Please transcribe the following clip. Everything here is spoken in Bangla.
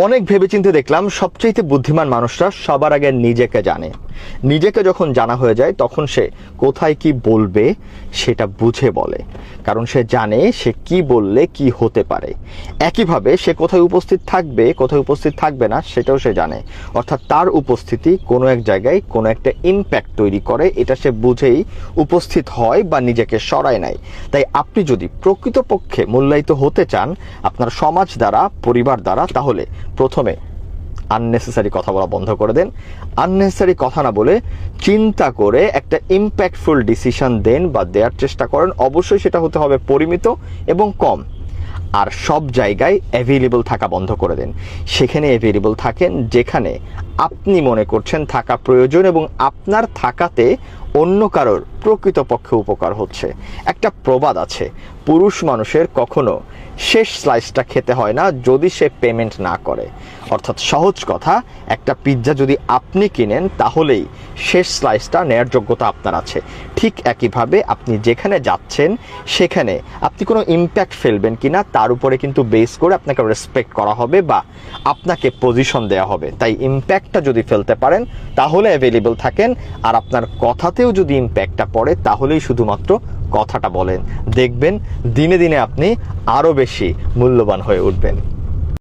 অনেক ভেবেচিন্তে দেখলাম সবচাইতে বুদ্ধিমান মানুষরা সবার আগে নিজেকে জানে। নিজেকে যখন জানা হয়ে যায় তখন সে কোথায় কি বলবে সেটা বুঝে বলে, কারণ সে জানে সে কি বললে কি হতে পারে। একইভাবে সে কোথায় উপস্থিত থাকবে কোথায় উপস্থিত থাকবে না সেটাও সে জানে, অর্থাৎ তার উপস্থিতি কোনো এক জায়গায় কোনো একটা ইম্প্যাক্ট তৈরি করে, এটা সে বুঝেই উপস্থিত হয় বা নিজেকে সরায় নেয়। তাই আপনি যদি প্রকৃতপক্ষে মূল্যায়িত হতে চান আপনার সমাজ দ্বারা, পরিবার দ্বারা, তাহলে প্রথমে আননেসেসারি কথা বলা বন্ধ করে দেন। আননেসেসারি কথা না বলে চিন্তা করে একটা ইম্প্যাক্টফুল ডিসিশন দেন বা দেওয়ার চেষ্টা করেন। অবশ্যই সেটা হতে হবে পরিমিত এবং কম। আর সব জায়গায় অ্যাভেলেবল থাকা বন্ধ করে দেন। সেখানে অ্যাভেলেবল থাকেন যেখানে আপনি মনে করছেন থাকা প্রয়োজন এবং আপনার থাকাতে অন্য কারোর প্রকৃতপক্ষে উপকার হচ্ছে। একটা প্রবাদ আছে, পুরুষ মানুষের কখনো শেষ স্লাইসটা খেতে হয় না যদি সে পেমেন্ট না করে। অর্থাৎ সহজ কথা, একটা পিৎজা যদি আপনি কিনেন তাহলেই শেষ স্লাইসটা নেয়ার যোগ্যতা আপনার আছে। ঠিক একইভাবে আপনি যেখানে যাচ্ছেন সেখানে আপনি কোনো ইম্প্যাক্ট ফেলবেন কিনা তার উপরে কিন্তু বেস করে আপনাকে রেসপেক্ট করা হবে বা আপনাকে পজিশন দেওয়া হবে। তাই ইম্প্যাক্টটা যদি ফেলতে পারেন তাহলে অ্যাভেলেবল থাকেন, আর আপনার কথাতেও যদি ইম্প্যাক্টটা পড়ে তাহলেই শুধুমাত্র কথাটা বলেন। দেখবেন দিনে দিনে আপনি আরও বেশি মূল্যবান হয়ে উঠবেন।